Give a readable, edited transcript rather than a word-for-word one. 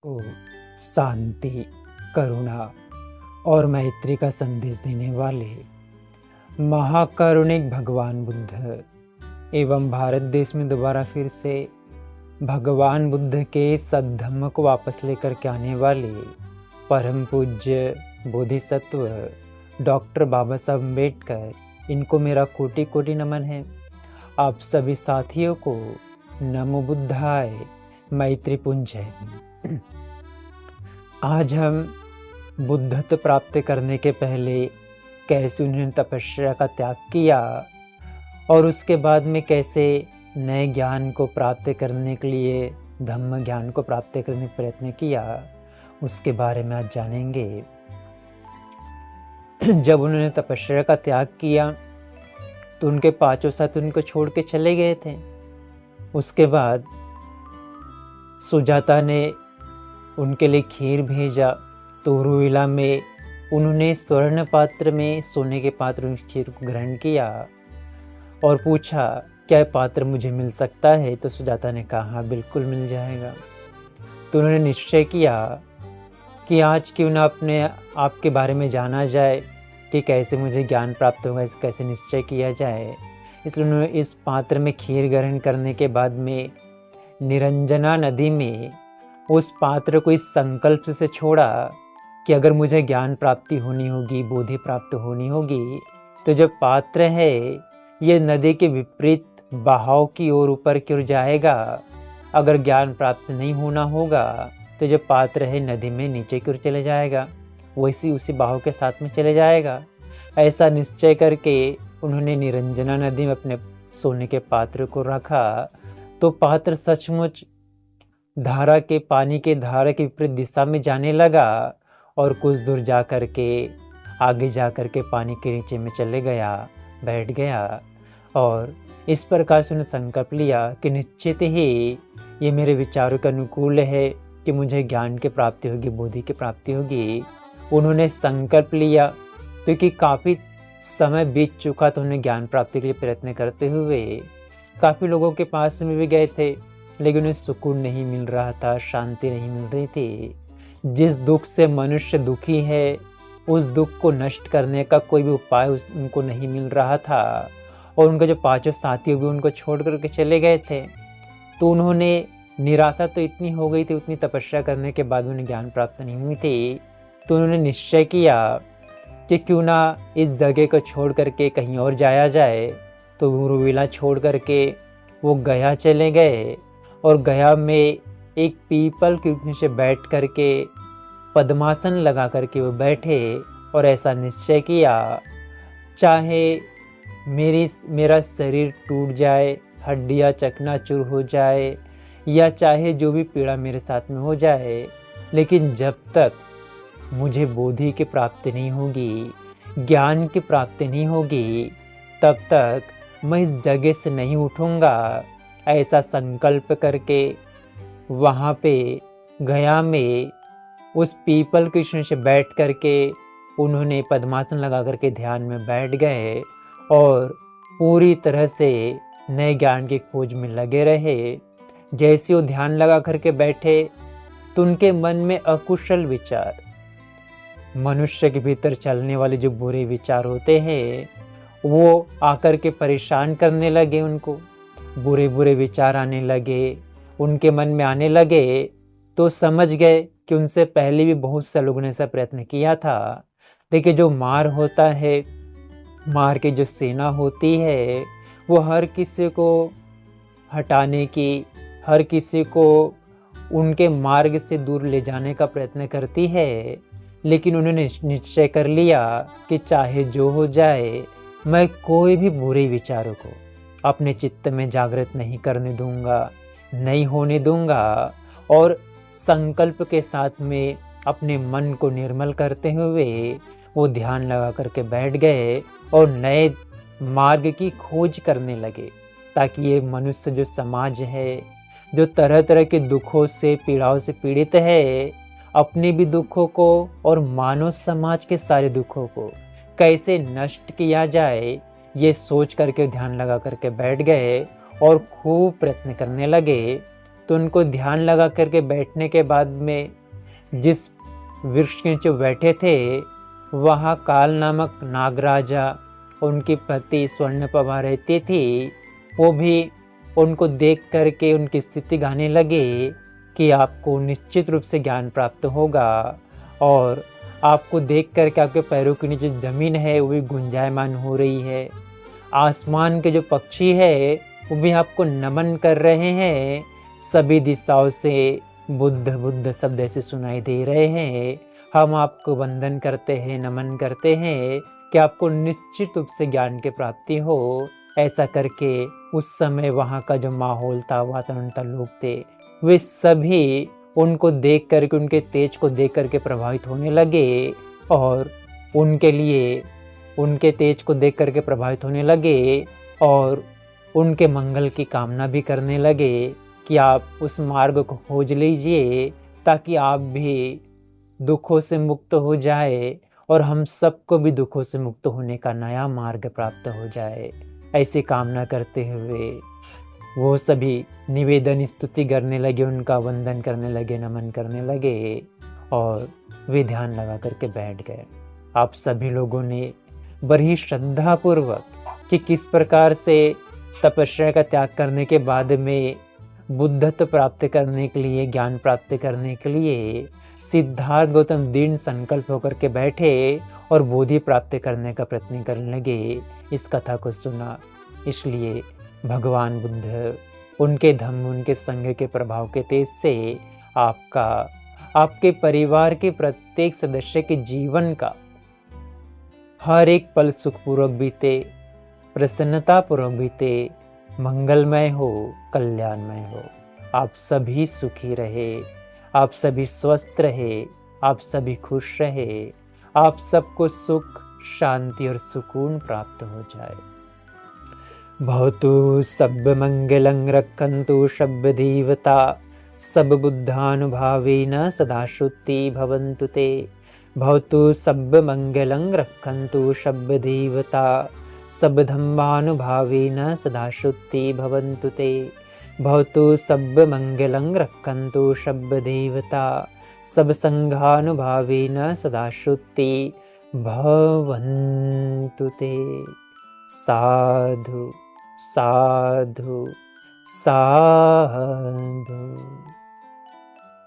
को शांति, करुणा और मैत्री का संदेश देने वाले महाकारुणिक भगवान बुद्ध एवं भारत देश में दोबारा फिर से भगवान बुद्ध के सद्धम्म को वापस लेकर के आने वाले परम पूज्य बोधिसत्व डॉक्टर बाबा साहब अम्बेडकर, इनको मेरा कोटि कोटि नमन है। आप सभी साथियों को नमो बुद्धाय, मैत्री पुंज है। आज हम बुद्धत्व प्राप्त करने के पहले कैसे उन्होंने तपस्या का त्याग किया और उसके बाद में कैसे नए ज्ञान को प्राप्त करने के लिए धम्म ज्ञान को प्राप्त करने का प्रयत्न किया, उसके बारे में आज जानेंगे। जब उन्होंने तपस्या का त्याग किया तो उनके पांचों साथ उनको छोड़ के चले गए थे। उसके बाद सुजाता ने उनके लिए खीर भेजा तो उरुविला में उन्होंने स्वर्ण पात्र में, सोने के पात्र में खीर को ग्रहण किया और पूछा, क्या पात्र मुझे मिल सकता है? तो सुजाता ने कहा, हाँ बिल्कुल मिल जाएगा। तो उन्होंने निश्चय किया कि आज क्यों ना अपने आप के बारे में जाना जाए कि कैसे मुझे ज्ञान प्राप्त होगा, इसे कैसे निश्चय किया जाए। इसलिए उन्होंने इस पात्र में खीर ग्रहण करने के बाद में निरंजना नदी में उस पात्र को इस संकल्प से छोड़ा कि अगर मुझे ज्ञान प्राप्ति होनी होगी, बोधि प्राप्त होनी होगी, तो जब पात्र है ये नदी के विपरीत बहाव की ओर ऊपर की ओर जाएगा। अगर ज्ञान प्राप्त नहीं होना होगा तो जब पात्र है नदी में नीचे की ओर चले जाएगा, वैसी उसी बहाव के साथ में चले जाएगा। ऐसा निश्चय करके उन्होंने निरंजना नदी में अपने सोने के पात्र को रखा तो पात्र सचमुच धारा के, पानी के धारा के विपरीत दिशा में जाने लगा और कुछ दूर जा कर के आगे जा कर के पानी के नीचे में चले गया, बैठ गया। और इस प्रकार से उन्होंने संकल्प लिया कि निश्चित ही ये मेरे विचारों के अनुकूल है कि मुझे ज्ञान की प्राप्ति होगी, बोधि की प्राप्ति होगी। उन्होंने संकल्प लिया क्योंकि काफ़ी समय बीत चुका तो उन्हें ज्ञान प्राप्ति के लिए प्रयत्न करते हुए काफ़ी लोगों के पास में भी गए थे, लेकिन उन्हें सुकून नहीं मिल रहा था, शांति नहीं मिल रही थी। जिस दुख से मनुष्य दुखी है उस दुख को नष्ट करने का कोई भी उपाय उनको नहीं मिल रहा था और उनके जो पांचों साथी भी उनको छोड़ करके चले गए थे। तो उन्होंने, निराशा तो इतनी हो गई थी, उतनी तपस्या करने के बाद उन्हें ज्ञान प्राप्त नहीं हुई थी। तो उन्होंने निश्चय किया कि क्यों ना इस जगह को छोड़ करके कहीं और जाया जाए। तो उरुविला छोड़ करके वो गया चले गए और गया में एक पीपल के नीचे बैठ करके पद्मासन लगा करके वो बैठे और ऐसा निश्चय किया, चाहे मेरा शरीर टूट जाए, हड्डियाँ चकनाचूर हो जाए या चाहे जो भी पीड़ा मेरे साथ में हो जाए, लेकिन जब तक मुझे बोधि की प्राप्ति नहीं होगी, ज्ञान की प्राप्ति नहीं होगी, तब तक मैं इस जगह से नहीं उठूँगा। ऐसा संकल्प करके वहाँ पे गया में उस पीपल के नीचे बैठ करके उन्होंने पद्मासन लगा करके ध्यान में बैठ गए और पूरी तरह से नए ज्ञान की खोज में लगे रहे। जैसे वो ध्यान लगा करके बैठे तो उनके मन में अकुशल विचार, मनुष्य के भीतर चलने वाले जो बुरे विचार होते हैं, वो आकर के परेशान करने लगे। उनको बुरे बुरे विचार आने लगे, उनके मन में आने लगे। तो समझ गए कि उनसे पहले भी बहुत से लोगों ने ऐसा प्रयत्न किया था, लेकिन जो मार होता है, मार की जो सेना होती है, वो हर किसी को हटाने की, हर किसी को उनके मार्ग से दूर ले जाने का प्रयत्न करती है। लेकिन उन्होंने निश्चय कर लिया कि चाहे जो हो जाए, मैं कोई भी बुरे विचारों को अपने चित्त में जागृत नहीं करने दूंगा, नहीं होने दूंगा। और संकल्प के साथ में अपने मन को निर्मल करते हुए वो ध्यान लगा करके बैठ गए और नए मार्ग की खोज करने लगे, ताकि ये मनुष्य जो समाज है, जो तरह तरह के दुखों से, पीड़ाओं से पीड़ित है, अपने भी दुखों को और मानव समाज के सारे दुखों को कैसे नष्ट किया जाए, ये सोच करके ध्यान लगा करके बैठ गए और खूब प्रयत्न करने लगे। तो उनको ध्यान लगा करके बैठने के बाद में जिस वृक्ष के नीचे बैठे थे वहाँ काल नामक नागराजा, उनकी पति स्वर्णप्रभा रहती थी, वो भी उनको देख करके उनकी स्थिति गाने लगे कि आपको निश्चित रूप से ज्ञान प्राप्त होगा और आपको देख करके आपके पैरों के नीचे ज़मीन है वो भी गुंजायमान हो रही है। आसमान के जो पक्षी है वो भी आपको नमन कर रहे हैं। सभी दिशाओं से बुद्ध बुद्ध शब्द ऐसे सुनाई दे रहे हैं। हम आपको वंदन करते हैं, नमन करते हैं कि आपको निश्चित रूप से ज्ञान की प्राप्ति हो। ऐसा करके उस समय वहाँ का जो माहौल था, वातावरण था, लोग थे, वे सभी उनको देख करके, उनके तेज को देख करके प्रभावित होने लगे और उनके तेज को देख करके प्रभावित होने लगे और उनके मंगल की कामना भी करने लगे कि आप उस मार्ग को खोज लीजिए ताकि आप भी दुखों से मुक्त हो जाए और हम सबको भी दुखों से मुक्त होने का नया मार्ग प्राप्त हो जाए। ऐसी कामना करते हुए वो सभी निवेदन स्तुति करने लगे, उनका वंदन करने लगे, नमन करने लगे और वे ध्यान लगा करके बैठ गए। आप सभी लोगों ने बड़ी श्रद्धापूर्वक कि किस प्रकार से तपस्या का त्याग करने के बाद में बुद्धत्व प्राप्त करने के लिए, ज्ञान प्राप्त करने के लिए सिद्धार्थ गौतम दृढ़ संकल्प होकर के बैठे और बोधि प्राप्त करने का प्रयत्न करने लगे। इस कथा को सुना, इसलिए भगवान बुद्ध उनके धम्म, उनके संग के प्रभाव के तेज से आपके परिवार के प्रत्येक सदस्य के जीवन का हर एक पल सुखपूर्वक बीते, प्रसन्नतापूर्वक बीते, मंगलमय हो, कल्याणमय हो। आप सभी सुखी रहे, आप सभी स्वस्थ रहे, आप सभी खुश रहे, आप सबको सुख, शांति और सुकून प्राप्त हो जाए। भवतु सब मंगलं रक्षन्तु सब देवता सब बुद्धानुभावेन सदा शुद्धि भवन्तु ते। भवतु सब मंगलं रक्षन्तु सब देवता सब धम्मानुभावेन सदा शुद्धि भवन्तु ते। भवतु सब मंगलं रक्षन्तु सब देवता सब संघानुभावेन सदा शुद्धि भवन्तु ते। साधु साधु साधु।